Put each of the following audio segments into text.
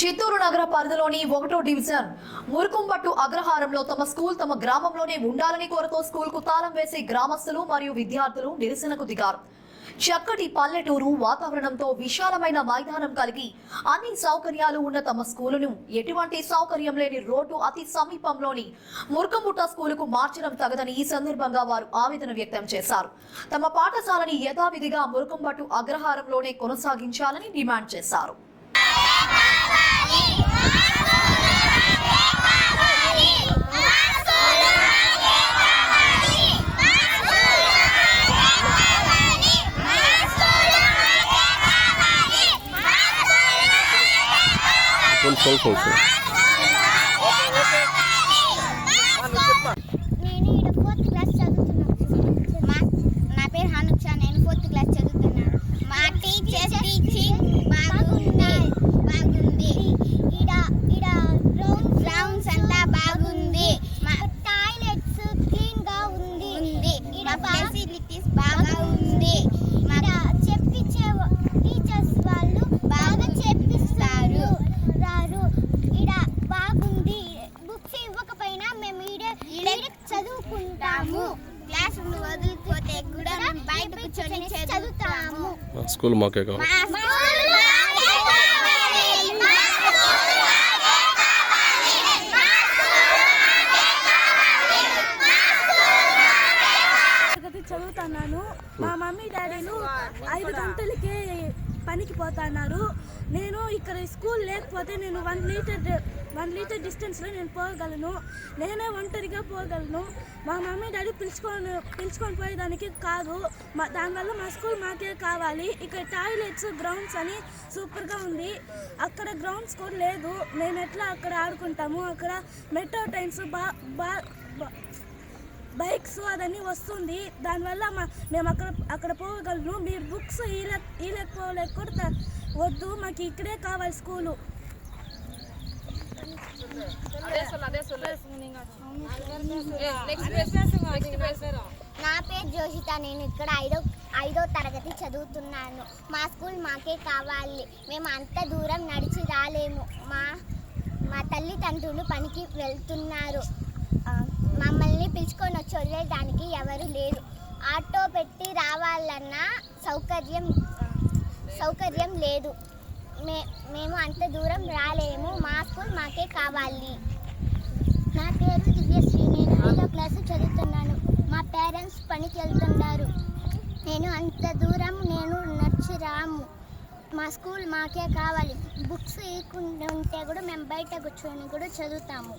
చిత్తూరు నగర పరిధిలోని 1వ డివిజన్ మురుకుంపట్టు అగ్రహారంలో తమ స్కూల్ తమ గ్రామంలోనే ఉండాలని కోరుతూ స్కూల్ కు తాళం వేసి గ్రామస్తులు మరియు విద్యార్థులు నిరసనకు దిగారు. చక్కటి పల్లెటూరు వాతావరణంతో విశాలమైన మైదానం కలిగి అన్ని సౌకర్యాలు ఉన్న తమ స్కూలును ఎటువంటి సౌకర్యం లేని రోడ్డు అతి సమీపంలోని మురుకుంపట్టు స్కూలుకు మార్చడం తగదని ఈ సందర్భంగా వారు ఆవేదన వ్యక్తం చేశారు. తమ పాఠశాలని యథావిధిగా మురుకుంపట్టు అగ్రహారంలోనే కొనసాగించాలని డిమాండ్ చేశారు. నేను ఇక్కడ 4th క్లాస్ చదువుతున్నాను. నా పేరు హనుక్ష. నేను 4th క్లాస్ చదువుతున్నాను. మా టీచర్స్ టీచింగ్ బాగుంది. ఇడ గ్రౌండ్స్ అంతా బాగుంది. మా టాయిలెట్స్ క్లీన్ గా ఉంది. ఇడ ఫెసిలిటీస్ బాగా ఉంది. చెప్పించే టీచర్స్ వాళ్ళు బాగా చెప్పిస్తారు. ఇడ బాగుంది. బుక్స్ ఇవ్వకపోయినా మేము ఈడే చదువుకుంటాము. క్లాసులు వదిలిపోతే కూడా బయట కూర్చొని చదువుతాము. స్కూల్ మాకే కావాలి. చదువుతున్నాను. మా మమ్మీ డాడీలు 5 గంటలకే పనికి పోతున్నారు. నేను ఇక్కడ స్కూల్ లేకపోతే నేను 1 లీటర్ డిస్టెన్స్లో నేను పోగలను. నేనే ఒంటరిగా పోగలను. మా మమ్మీ డాడీ పిలుచుకొని పోయేదానికి కాదు. దానివల్ల మా స్కూల్ మాకే కావాలి. ఇక్కడ టాయిలెట్స్ గ్రౌండ్స్ అని సూపర్గా ఉంది. అక్కడ గ్రౌండ్స్ కూడా లేదు. మేము ఎట్లా అక్కడ ఆడుకుంటాము? అక్కడ మెట్రో ట్రైన్స్ బైక్స్ అదన్నీ వస్తుంది. దానివల్ల మేము అక్కడ పోగలను. మీరు బుక్స్ లేకపోతే వద్దు, మాకు ఇక్కడే కావాలి స్కూలు. నా పేరు జోషిత. నేను ఇక్కడ 5వ తరగతి చదువుతున్నాను. మా స్కూల్ మాకే కావాలి. మేము అంత దూరం నడిచి రాలేము. మా తల్లిదండ్రులు పనికి వెళ్తున్నారు. మమ్మల్ని పిలుచుకొని వచ్చి వదిలేదానికి ఎవరు లేరు. ఆటో పెట్టి రావాలన్నా సౌకర్యం లేదు. మేము అంత దూరం రాలేము. మా స్కూల్ మాకే కావాలి. నా పేరు దివ్యశ్రీ. నేను 5వ క్లాసు చదువుతున్నాను. మా పేరెంట్స్ పనికి వెళ్తున్నారు. నేను అంత దూరం నడిచి రాము. మా స్కూల్ మాకే కావాలి. బుక్స్ ఇవ్వకుండా ఉంటే కూడా మేము బయట కూర్చొని కూడా చదువుతాము.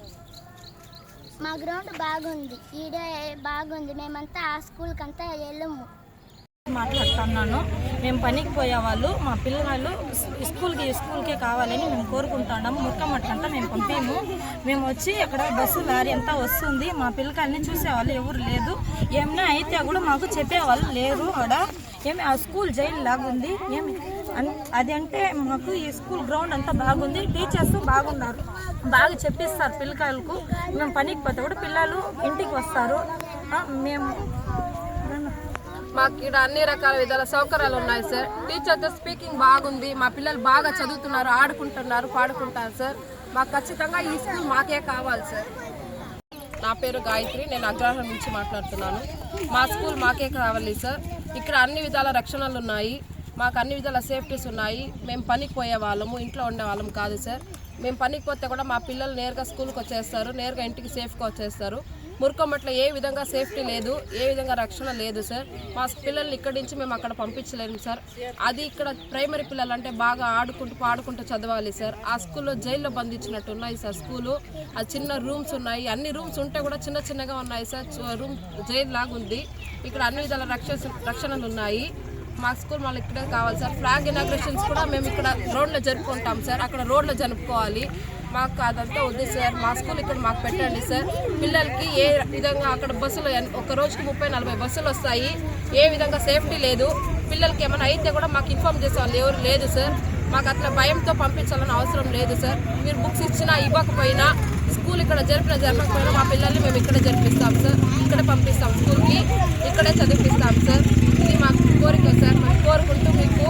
మా గ్రౌండ్ బాగుంది. ఈడే బాగుంది. మేమంతా ఆ స్కూల్కి అంతా వెళ్ళము. మాట్లాడుతున్నాను. మేము పనికి పోయేవాళ్ళు మా పిల్లలు స్కూల్కే కావాలని మేము కోరుకుంటున్నాము. ముక్కమట్టంతా మేము పంపాము. మేము వచ్చి అక్కడ బస్సు లారీ అంతా వస్తుంది. మా పిల్లకాయలని చూసేవాళ్ళు ఎవరు లేదు. ఏమైనా అయితే కూడా మాకు చెప్పేవాళ్ళు లేరు. అక్కడ ఏమి ఆ స్కూల్ జైలు లాగుంది. ఏమి అది అంటే మాకు ఈ స్కూల్ గ్రౌండ్ అంతా బాగుంది. టీచర్స్ బాగున్నారు, బాగా చెప్పిస్తారు పిల్లకాయలకు. మేము పనికి పోతే కూడా పిల్లలు ఇంటికి వస్తారు. మాకు ఇక్కడ అన్ని రకాల విధాల సౌకర్యాలు ఉన్నాయి సార్. టీచర్తో స్పీకింగ్ బాగుంది. మా పిల్లలు బాగా చదువుతున్నారు, ఆడుకుంటున్నారు, పాడుకుంటారు సార్. మాకు ఖచ్చితంగా ఈ స్కూల్ మాకే కావాలి సార్. నా పేరు గాయత్రి. నేను అగ్రహారం నుంచి మాట్లాడుతున్నాను. మా స్కూల్ మాకే కావాలి సార్. ఇక్కడ అన్ని విధాల రక్షణలు ఉన్నాయి. మాకు అన్ని విధాల సేఫ్టీస్ ఉన్నాయి. మేము పనికి పోయే వాళ్ళము, ఇంట్లో ఉండే వాళ్ళం కాదు సార్. మేము పనికి పోతే కూడా మా పిల్లలు నేరుగా స్కూల్కి వచ్చేస్తారు, నేరుగా ఇంటికి సేఫ్గా వచ్చేస్తారు. మురుకొమ్మట్లో ఏ విధంగా సేఫ్టీ లేదు, ఏ విధంగా రక్షణ లేదు సార్. మా పిల్లల్ని ఇక్కడి నుంచి మేము అక్కడ పంపించలేము సార్. అది ఇక్కడ ప్రైమరీ పిల్లలు అంటే బాగా పాడుకుంటూ చదవాలి సార్. ఆ స్కూల్లో జైల్లో బంధించినట్టు ఉన్నాయి సార్ స్కూలు. అది చిన్న రూమ్స్ ఉన్నాయి. అన్ని రూమ్స్ ఉంటే కూడా చిన్నగా ఉన్నాయి సార్. రూమ్ జైలు లాగా ఉంది. ఇక్కడ అన్ని విధాల రక్షణలు ఉన్నాయి. మా స్కూల్ మళ్ళీ ఇక్కడే కావాలి సార్. ఫ్లాగ్ ఇనాగ్రేషన్స్ కూడా మేము ఇక్కడ గ్రౌండ్లో జరుపుకుంటాం సార్. అక్కడ రోడ్లో జరుపుకోవాలి. మాకు అదంతా వద్దు సార్. మా స్కూల్ ఇక్కడ మాకు పెట్టండి సార్. పిల్లలకి ఏ విధంగా అక్కడ బస్సులు ఒక రోజుకి 30-40 బస్సులు వస్తాయి. ఏ విధంగా సేఫ్టీ లేదు. పిల్లలకి ఏమైనా అయితే కూడా మాకు ఇన్ఫార్మ్ చేసేవాళ్ళు ఎవరు లేదు సార్. మాకు అట్లా భయంతో పంపించాలని అవసరం లేదు సార్. మీరు బుక్స్ ఇచ్చినా ఇవ్వకపోయినా స్కూల్ ఇక్కడ జరపకపోయినా మా పిల్లల్ని మేము ఇక్కడే జరిపిస్తాం సార్. ఇక్కడే పంపిస్తాం స్కూల్కి, ఇక్కడే చదివిపిస్తాం సార్. ఇది మాకు కోరిక సార్. మేము కోరుకుంటూ మీకు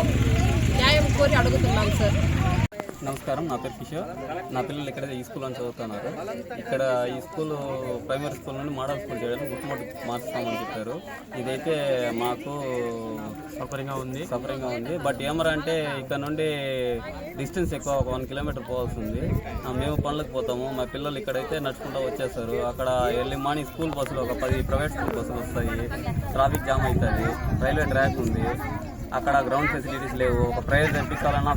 న్యాయం కోరి అడుగుతున్నాం సార్. నమస్కారం, నా పేరు కిషోర్. నా పిల్లలు ఇక్కడ ఈ స్కూల్లో చదువుతున్నారు. ఇక్కడ ఈ స్కూల్ ప్రైమరీ స్కూల్ నుండి మోడల్ స్కూల్ చేయడానికి ముట్టుముట్టు మార్చుతామని చెప్పారు. ఇదైతే మాకు సౌకర్యంగా ఉంది. బట్ ఏమరా అంటే ఇక్కడ నుండి డిస్టెన్స్ ఎక్కువ, 1 కిలోమీటర్ పోవాల్సి ఉంది. మేము పనులకు పోతాము, మా పిల్లలు ఇక్కడైతే నడుచుకుంటూ వచ్చేస్తారు. అక్కడ ఎర్లీ మార్నింగ్ స్కూల్ బస్సులు ఒక 10 ప్రైవేట్ స్కూల్ బస్సులు వస్తాయి. ట్రాఫిక్ జామ్ అవుతుంది. రైల్వే ట్రాక్ ఉంది, అక్కడ గ్రౌండ్ ఫెసిలిటీస్ లేవు. ఒక ప్రైవేట్ తెప్పించాలన్నా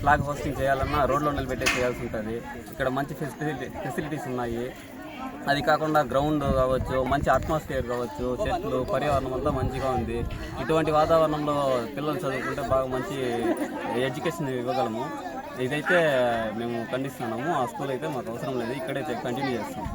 ఫ్లాగ్ హోస్టింగ్ చేయాలన్నా రోడ్లో నిలబెట్టే చేయాల్సి ఉంటుంది. ఇక్కడ మంచి ఫెసిలిటీస్ ఉన్నాయి. అది కాకుండా గ్రౌండ్ కావచ్చు, మంచి అట్మాస్ఫియర్ కావచ్చు, చెట్లు, పర్యావరణం అంతా మంచిగా ఉంది. ఇటువంటి వాతావరణంలో పిల్లలు చదువుకుంటే బాగా మంచి ఎడ్యుకేషన్ ఇవ్వగలము. ఇదైతే మేము ఖండిస్తున్నాము. ఆ స్కూల్ అయితే మాకు అవసరం లేదు, ఇక్కడైతే కంటిన్యూ చేస్తాం.